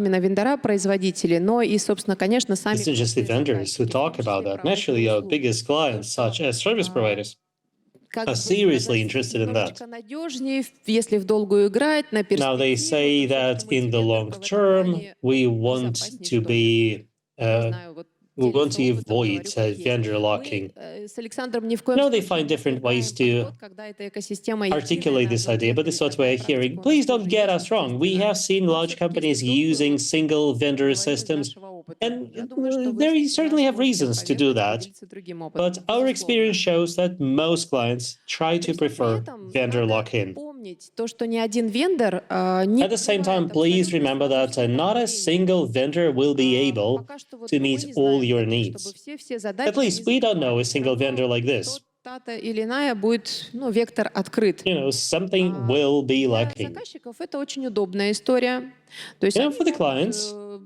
именно вендора-производители, но и, собственно, конечно, сами It's not just the vendors who talk about that. Naturally, our biggest clients, such as service providers, are seriously interested in that. немножечко надежнее, если в долгую играть, на Now, they перспективу, say то that все-таки мы in эти the long вендоры в этом term, плане we want безопаснее, to что ли. be, Не знаю, вот we want делиться to опытом, avoid говорю, как есть. vendor Мы locking. с Александром ни в коем Now, they случае find не different ways отвергаем to подход, когда эта экосистема единая articulate на this одном idea, but вендоре. this is what we're Такая hearing. практика у нас Please don't тоже get есть, us wrong. We естественно. have seen Но large все-таки, companies если вдруг using был, single vendor говорим из systems, нашего опыта. and Я думаю, что вы they всегда certainly have сможете reasons to do опровергнуть, that. поделиться другим But опытом, our experience безусловно. shows that most clients try to При prefer этом vendor надо lock-in. помнить то, что ни один вендор не At the same time, покрывает please абсолютно remember сразу that все not a направления. single vendor will be able Пока что вот, to мы meet не all знаем your таких, чтобы needs. все At задачи least они we don't know закрывали. a Все single vendor равно like this. та-то или иная будет, вектор открыт. Something will be Для lacking. заказчиков это очень удобная история. То есть они For the могут, clients,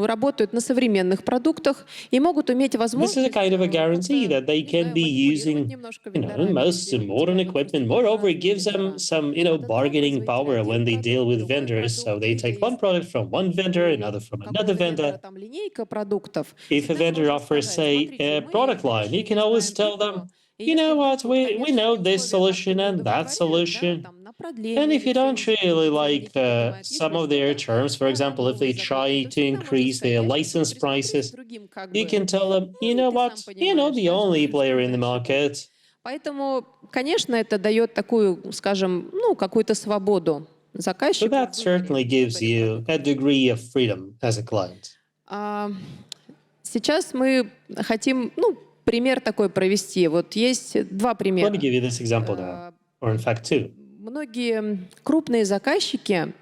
работают на современных продуктах и могут иметь this is a возможность kind of a guarantee как-то, that they не can знаю, be манипулировать using, немножко вендорами, most если у modern тебя, equipment. допустим, Moreover, it разные gives them вендора. some, От одного bargaining производителя power when один they deal продукт, with другой vendors. So продукт, they или take one product from one vendor, у another from another какого-то вендора vendor. там линейка продуктов. If a Всегда vendor можно offers, сказать, say, смотрите, a мы product это line, you can решение always знаем tell и them, то. И you если know вдруг what, вот we know коммерческие this условия нас solution не and that удовлетворяют, да, solution. там на And продление if you don't лицензии really какие-то like лимитики поднимают, some еще of their что-то, terms, for example, if they новые запреты, try то to всегда можно increase сказать, their я сейчас тут license присмотрюсь к prices, другим, you can tell them, you и know ты сам what, понимаешь, the да, only что player in the дальше будет. market. Поэтому, конечно, это дает такую, скажем, какую-то свободу So заказчику that в выборе, certainly gives you a продукта. degree of freedom as a client. Сейчас мы хотим, пример такой провести. Вот есть два Let me примера. give you this example now, or in fact two. Многие крупные заказчики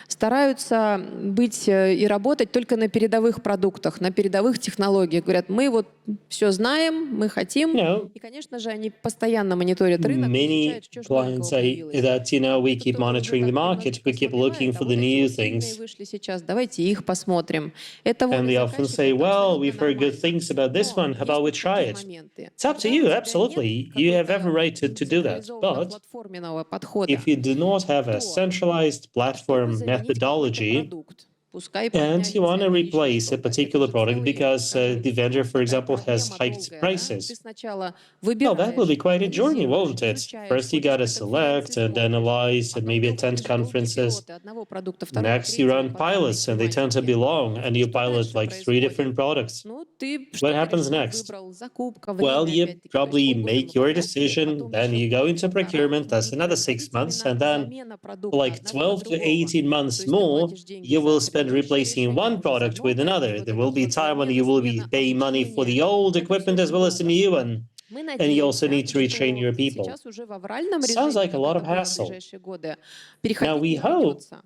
стараются быть и работать только на передовых продуктах, на передовых технологиях. Говорят, мы вот все знаем, мы хотим. И, конечно же, они постоянно мониторят рынок, Many изучают, что ж clients новенького say появилось. that, we keep Кто-то уже monitoring the так market, we немножечко keep looking ослабевает, а for вот the эти new вот сильные things. вышли сейчас, давайте их посмотрим. Это And воля they often say, заказчика, это well, абсолютно we've heard good нормально. things about this Но one. How есть about we вот try такие it? моменты. It's up to Когда у you, тебя absolutely. нет You have every какой-то right to do that. централизованного But платформенного подхода, if you do not have a то centralized чтобы platform заменить какой-то methodology, продукт, пускай and подняли you want to цены или еще replace a что-то, это particular же product целый, because скажем, the vendor, for такая example, has проблема hiked долгая, да? Ты prices, сначала well, that will be выбираешь, quite a journey, анализируешь, won't it? изучаешь, First, you ходишь got to на конференции, select and смотришь, analyze and потом maybe attend проходишь долгие conferences. пилоты одного продукта, второго, Next, you третьего run по данной pilots, and they tend to be тематике. long, and И you что pilot дальше like 3 different происходит? products. Ты What что-то happens решил, next? выбрал, закупка, Well, время, you опять-таки, то есть probably полгода мы make your потратили, decision, потом then еще you go into 1,5 procurement, that's может another 6 происходить months, именно and then замена for продукта like одного на 12 to другого. 18 months То есть ты more, платишь деньги you will за spend предыдущее replacing решение, one а уже за product with новое, и another. вот There это will be вот time when замена, you will be смена, paying money for the обучение, old это все equipment as очень well as the долго. new one, Мы and you also надеемся, need to retrain что your people. сейчас уже в авральном Sounds режиме, like a как lot это of было в hassle. ближайшие годы, Now, переходить we не hope придется.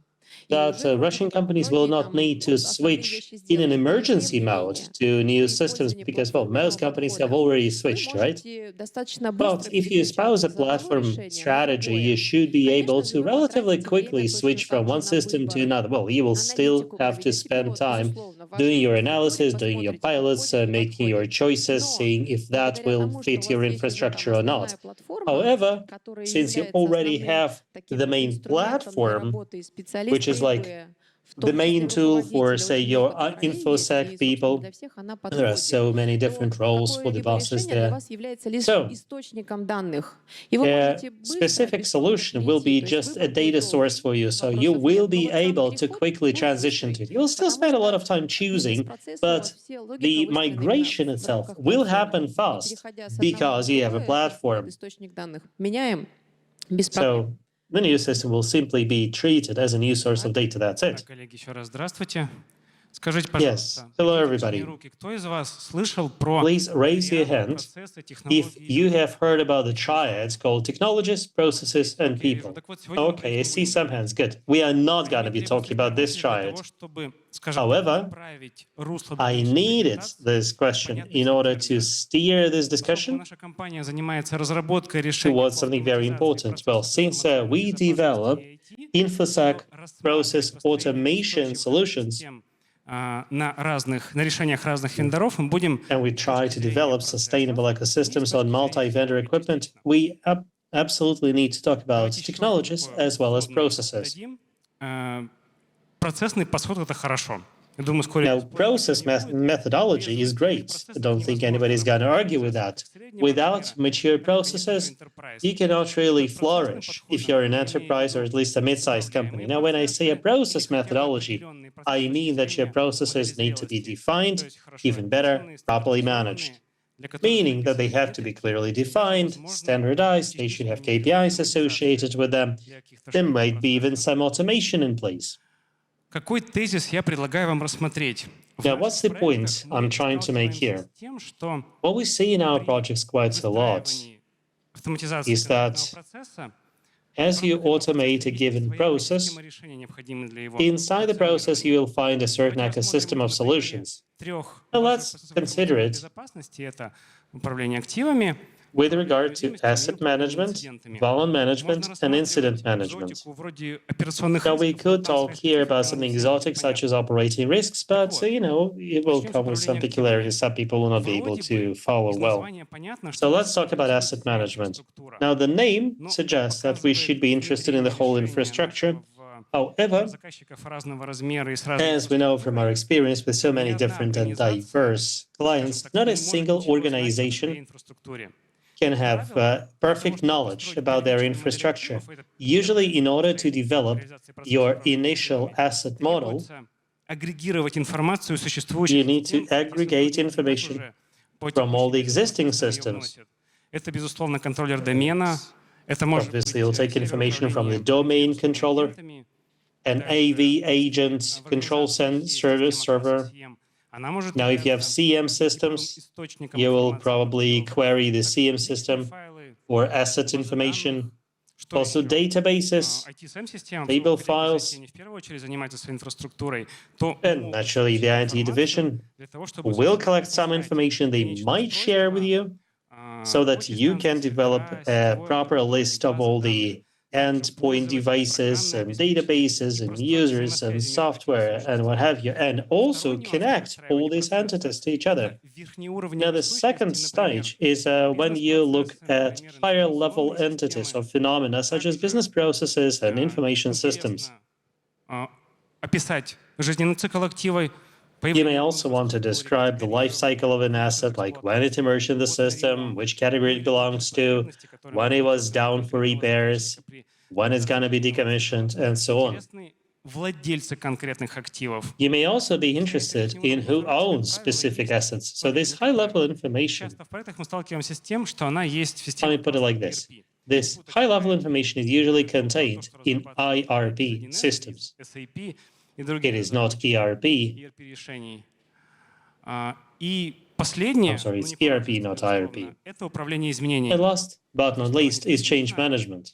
И that уже можно Russian будет companies will многие not там, need to основные switch вещи in an сделать. И тем emergency не mode менее, to new при systems использовании because, well, платформенного most companies have подхода already вы switched, right? можете достаточно But быстро if you espouse переключаться a из одного platform решения на strategy, you другое. should be able Конечно же, to вы relatively потратите время quickly точно switch from так же one на system to выбор, another. Well, you will still аналитику have to проведете spend пилот, time безусловно, в doing вашей your инфраструктуре analysis, doing your посмотрите, pilots, подходит, не making your подходит. choices, Но seeing if that благодаря will тому, что у fit your вас есть уже там infrastructure or not. основная платформа, However, которая since you является already основным have the таким main инструментом для platform, работы и which специалиста is like ИБ, в the том числе main tool for, руководителя say, очень your много направлений, InfoSec и, собственно, people, для всех она there are подходит, so many то different roles for the какое-либо bosses решение для there. вас является лишь So, источником данных. И вы a можете быстро, specific бесшумно solution will перейти. be То есть just a выбор будет data source долгий, for you. So you вопросов will нет. Но be вот сам able to переход quickly будет transition to быстрый, it. You'll still потому spend a lot of что time choosing, бизнес-процессы у вас but все, логика the выстроена именно migration в itself рамках will платформы. happen И fast переходя с одного на because you have a другое, этот platform. источник данных меняем без проблем. So the new system will simply be treated as a new source of data. That's Да, it. коллеги, еще раз здравствуйте. Скажите, Yes. пожалуйста, Hello, поднимите сами everybody. руки, кто из вас слышал про Please raise your триаду, hand процессы, if технологии you и have heard about the people? triads called technologies, processes, and Окей, вижу. people. Так вот, сегодня мы про Okay, I них see будем some говорить. hands. Good. We are not going to Мне be требуется talking about this для того, triad. чтобы, скажем так, However, направить русло I дальнейшей needed презентации this question понятны in всем order to терминам. steer this Поскольку discussion наша компания занимается разработкой решений towards по something very автоматизации important. Well, процессов since информационной we безопасности develop и IT, InfoSec то process рассматривать построение automation устойчивых solutions, систем на решениях разных вендоров мы будем and we с try точки to зрения develop процессов sustainable и с ecosystems on точки зрения multi-vendor технологий equipment, частично. we absolutely need to talk about Давайте technologies такую as well as вводную processes. дадим. Процессный подход — это хорошо. Я думаю, вскоре Now, process methodology is great. I don't think anybody's going to argue with that. Without mature processes, you cannot really flourish if you're an enterprise or at least a mid-sized company. Now, when I say a process methodology, I mean that your processes need to be defined, even better, properly managed. Meaning that they have to be clearly defined, standardized, they should have KPIs associated with them. There might be even some automation in place. какой тезис я предлагаю вам рассмотреть? Now, what's the point I'm trying to make here? Тем, что What we see in our projects quite a lot автоматизация is that процесса as you automate a given process, решения необходимы для его inside the process you will find a certain ecosystem of solutions. трех Now, let's consider it безопасности. Это управление активами, with regard to asset management, volume management, and incident management. вроде операционных Now, we could talk here about something exotic such as operating risks, but, it will come with some peculiarities some people will not be able to follow well. So let's talk about asset management. Now, the name suggests that we should be interested in the whole infrastructure. However, заказчиков разного размера и с разными as we know from our experience with so many different and diverse clients, not a single organization инфраструктуре. can have perfect knowledge about their infrastructure. Usually, in order to develop your initial asset model, Агрегировать информацию you существующих need to aggregate information from all the existing systems. Это, безусловно, контроллер домена. Это может Obviously, you'll take information from the domain controller, an AV agent, control service server. Она может Now, if you have CM systems, you will probably query the CM system for asset information. Also, databases, table files, в первую очередь занимается своей инфраструктурой, то and naturally, the IT division для того, чтобы will collect some information they might share with you so that you can develop a proper list of all the endpoint devices and databases and users and software and what have you, and also connect all these entities to each other. Now, the second stage is when you look at higher level entities or phenomena such as business processes and information systems. описать жизненный цикл актива. You may also want to describe the life cycle of an asset, like when it emerged in the system, which category it belongs to, when it was down for repairs, when it's going to be decommissioned, and so on. Владельцы конкретных активов. You may also be interested in who owns specific assets. So this high-level information, Часто в проектах мы сталкиваемся с тем, что она есть в let системе me put it like this. This high-level information is usually contained in IRP systems. SAP и It других is not ERP. ERP решений. И последнее, I'm sorry, но it's не по ERP, not IRP. это управление изменениями. And last but not least is change management.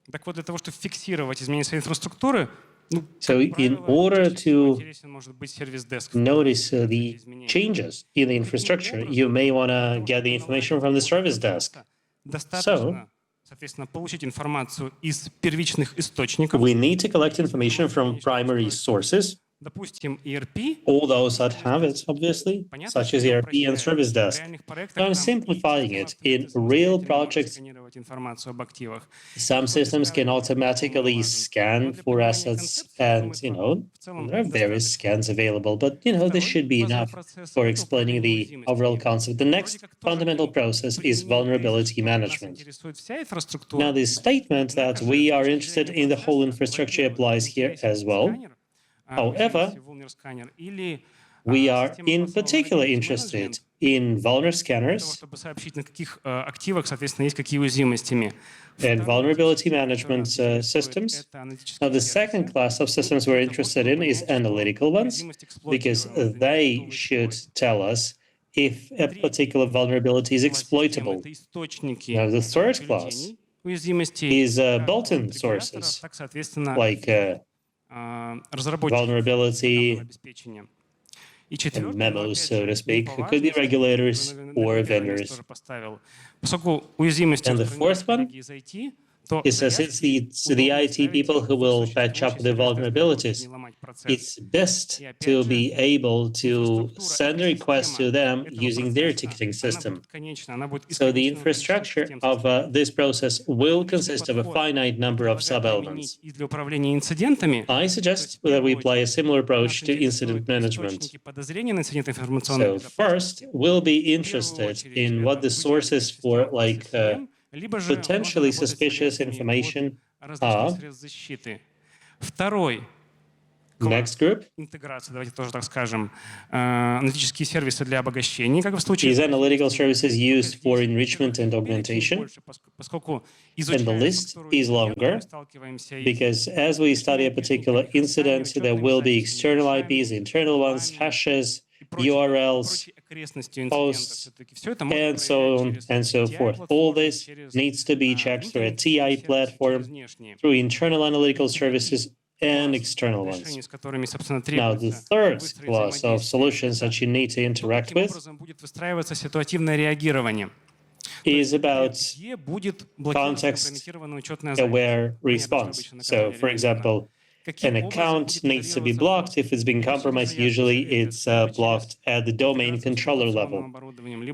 Так вот, для того, чтобы фиксировать изменения своей инфраструктуры, So in order to интересен может быть сервис-деск. notice the changes in the infrastructure, you may want to get the information from the service desk. Достаточно, соответственно, получить информацию из первичных источников, We need to collect information from primary sources, допустим, ERP. all those that have it, obviously, such as ERP and service desk. I'm simplifying it. In real projects, информацию об активах. some systems can automatically scan for assets, and, there are various scans available, but, this should be enough for explaining the overall concept. The next fundamental process is vulnerability management. Now, the statement that we are interested in the whole infrastructure applies here as well. However, we are in particular interested in vulner scanners чтобы сообщить, на каких активах, соответственно, есть какие уязвимости. and vulnerability management systems. Now, the second class of systems we're interested in is analytical ones, because they should tell us if a particular vulnerability is exploitable. Now, the third class is built-in sources, like vulnerability and memos, so to speak. It could be regulators or vendors. Поскольку уязвимости And the fourth one то He says it's the IT people who will patch up the vulnerabilities. It's best to be able to send a request to them using their ticketing system. So the infrastructure of this process will consist of a finite number of sub-elements. I suggest that we apply a similar approach to incident management. So first, we'll be interested in what the sources for potentially suspicious information are. Next group is analytical services used for enrichment and augmentation. And the list is longer because as we study a particular incident, there will be external IPs, internal ones, hashes, URLs, hosts, and so on and so forth. All this needs to be checked through a TI platform, through internal analytical services, and external ones. Now, the third class of solutions that you need to interact with is about context-aware response. So, for example, an account needs to be blocked. If it's been compromised, usually it's blocked at the domain controller level.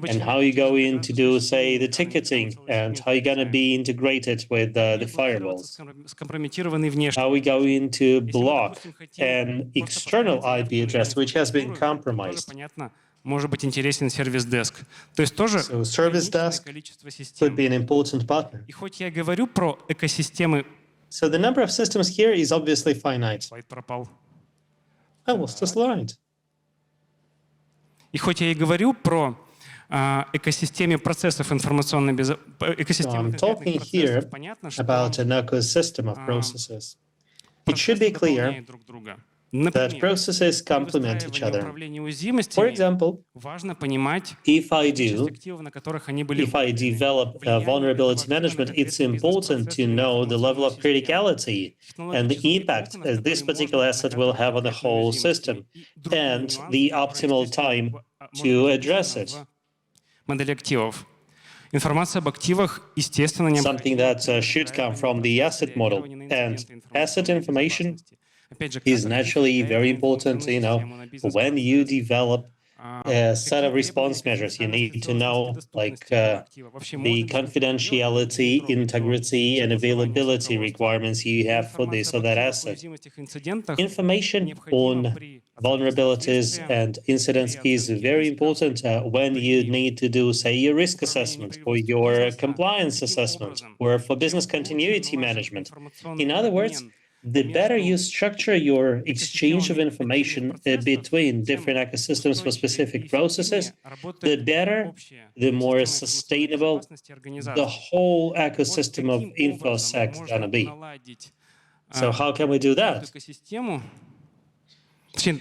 And how you go in to do, say, the ticketing, and how you're going to be integrated with the firewalls. How we go in to block an external IP address which has been compromised. So service desk could be an important partner. So the number of systems here is obviously finite. Oh, what's the slide? И хоть я и говорю про экосистеме процессов информационной безопасности, I'm talking here about an ecosystem of processes. It should be clear that processes complement each other. For example, if I develop vulnerability management, it's important to know the level of criticality and the impact that this particular asset will have on the whole system and the optimal time to address it. Something that should come from the asset model. And asset information is naturally very important, when you develop a set of response measures. You need to know the confidentiality, integrity, and availability requirements you have for this or that asset. Information on vulnerabilities and incidents is very important when you need to do, say, your risk assessment or your compliance assessment or for business continuity management. In other words, the better you structure your exchange of information between different ecosystems for specific processes, the better, the more sustainable the whole ecosystem of InfoSec is going to be. So how can we do that?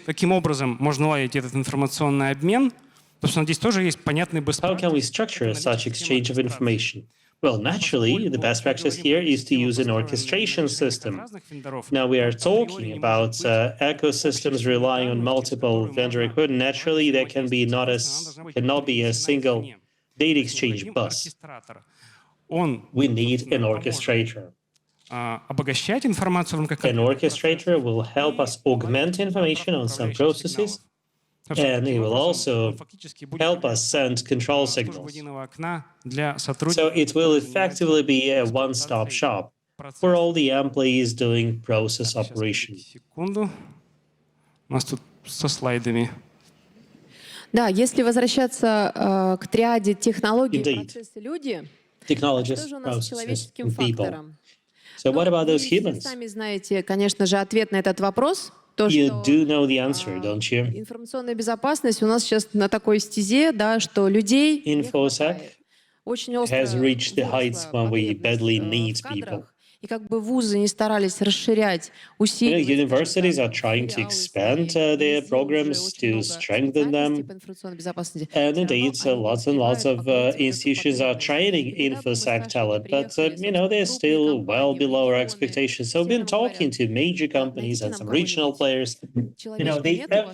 Каким образом можно наладить этот информационный обмен? Потому что здесь тоже есть понятный How can we structure such exchange of information? Well, naturally, the best practice here is to use an orchestration system. Now, we are talking about ecosystems relying on multiple vendor equipment. Naturally, there cannot be a single data exchange bus. We need an orchestrator. An orchestrator will help us augment information on some processes, and it will also help us send control signals. So it will effectively be a one-stop shop for all the employees doing process operation. Да, если возвращаться к триаде технологии, процессы, люди, что же у нас с человеческим фактором? So what about those humans? Вы сами знаете, конечно же, ответ на этот вопрос. То, You что do know the answer, don't you? информационная безопасность у нас сейчас на такой стезе, да, что людей не InfoSec хватает. Очень остро has reached the heights выросла when we потребность badly в need кадрах. people. И как бы вузы не старались расширять, усиливать, Universities are trying to expand their programs to strengthen them. информационной безопасности. And indeed, lots and lots of institutions are training InfoSec talent, but they're still well below our expectations. So we've been talking to major companies and some regional players.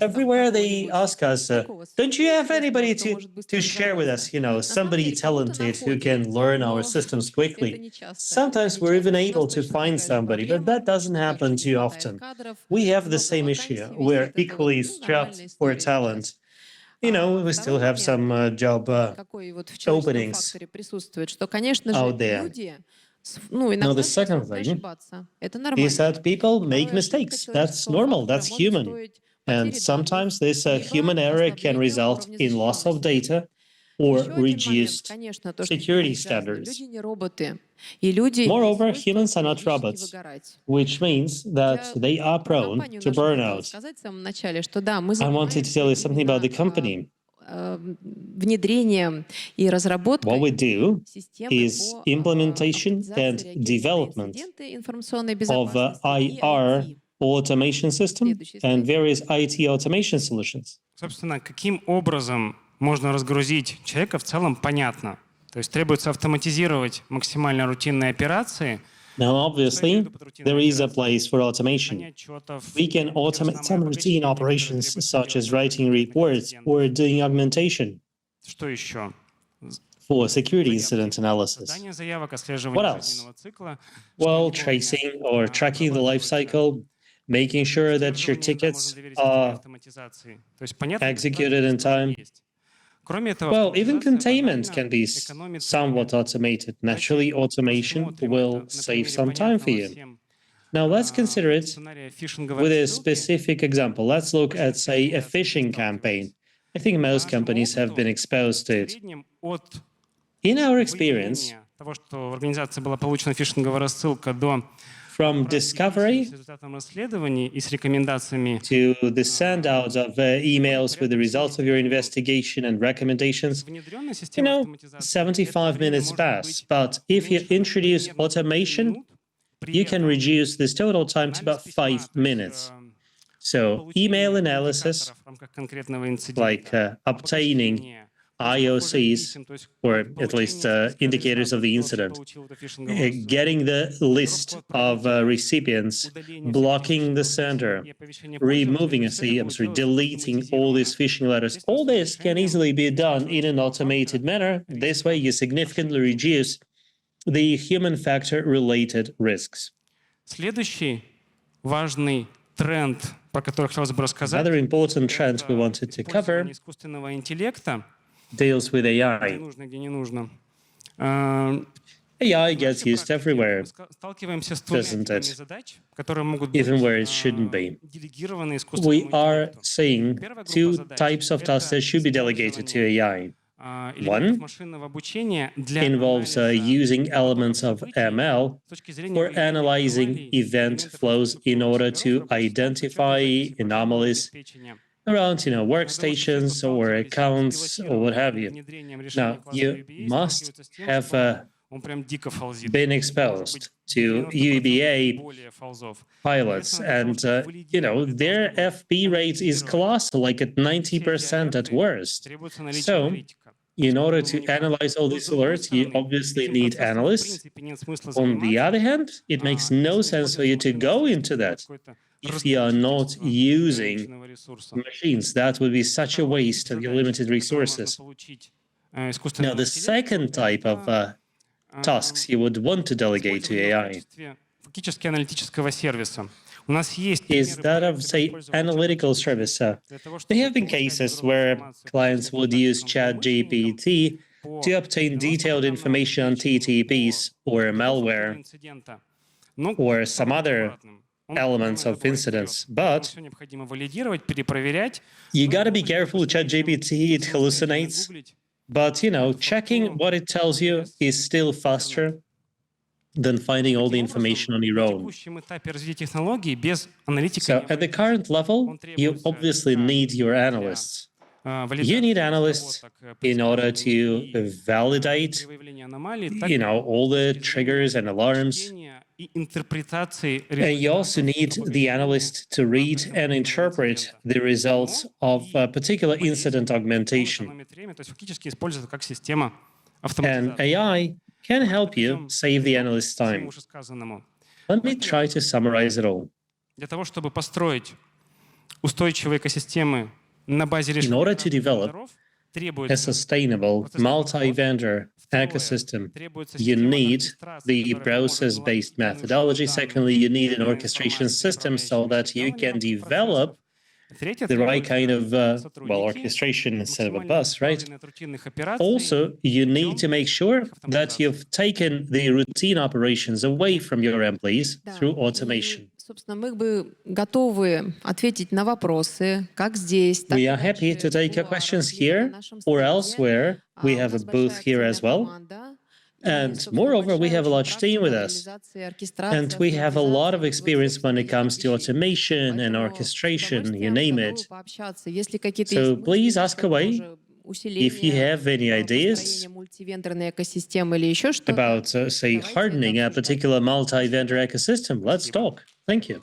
Everywhere they ask us, don't you have anybody to share with us? Somebody talented who can learn our systems quickly. Sometimes we're even able to find somebody, but that doesn't happen too often. We have the same issue. We're equally strapped for talent. We still have some job openings out there. Now, the second thing is that people make mistakes. That's normal. That's human. And sometimes this human error can result in loss of data or reduced security standards. Moreover, humans are not robots, which means that they are prone to burnout. I wanted to tell you something about the company. What we do is implementation and development of IR automation system and various IT automation solutions. Собственно, каким образом можно разгрузить человека, в целом понятно. То есть требуется автоматизировать максимально рутинные операции. Now, obviously, there is a place for automation. We can automate some routine operations, such as writing reports or doing augmentation. Что еще? For security incident analysis. What else? Well, tracing or tracking the life cycle, making sure that your tickets are executed in time. Well, even containment can be somewhat automated. Naturally, automation will save some time for you. Now, let's consider it with a specific example. Let's look at, say, a phishing campaign. I think most companies have been exposed to it. In our experience, from discovery to the send out of emails with the results of your investigation and recommendations, 75 minutes pass. But if you introduce automation, you can reduce this total time to about 5 minutes. So email analysis, like obtaining IOCs, or at least indicators of the incident, getting the list of recipients, blocking the sender, removing, deleting all these phishing letters. All this can easily be done in an automated manner. This way, you significantly reduce the human factor-related risks. Следующий важный тренд, про который хотелось бы рассказать, another important trend we wanted to cover искусственного интеллекта deals with AI. AI gets used everywhere, doesn't it? Even where it shouldn't be. We are seeing two types of tasks that should be delegated to AI. One involves using elements of ML for analyzing event flows in order to identify anomalies around, workstations or accounts or what have you. Now, you must have been exposed to UEBA pilots, and their FP rate is colossal, like at 90% at worst. So, in order to analyze all these alerts, you obviously need analysts. On the other hand, it makes no sense for you to go into that if you are not using machines. That would be such a waste of your limited resources. Now, the second type of tasks you would want to delegate to AI is that of, say, analytical service. There have been cases where clients would use ChatGPT to obtain detailed information on TTPs or malware or some other elements of incidents. But you got to be careful with ChatGPT, it hallucinates. But, checking what it tells you is still faster than finding all the information on your own. So at the current level, you obviously need your analysts. You need analysts in order to validate, all the triggers and alarms, и интерпретации And you also need the analyst to read and interpret the results of a particular incident augmentation. экономит время, то есть фактически используется как система And автоматизации. AI can help you save the analyst's Всему time. вышесказанному. Let me try to summarize it all. Для того, чтобы построить устойчивые экосистемы на базе In решения order to develop вендоров, a требуется sustainable multi-vendor ecosystem, you need the process-based methodology. Secondly, you need an orchestration system so that you can develop the right kind of, orchestration instead of a bus, right? Also, you need to make sure that you've taken the routine operations away from your employees through automation. Собственно, мы бы готовы ответить на вопросы, как здесь, так We и are happy to take your questions here or elsewhere. We have a booth here as well. And moreover, we have a large team with us. And we have a lot of experience when it comes to automation and orchestration, you name it. So please ask away if you have any ideas about, say, hardening a particular multi-vendor ecosystem. Let's talk. Thank you.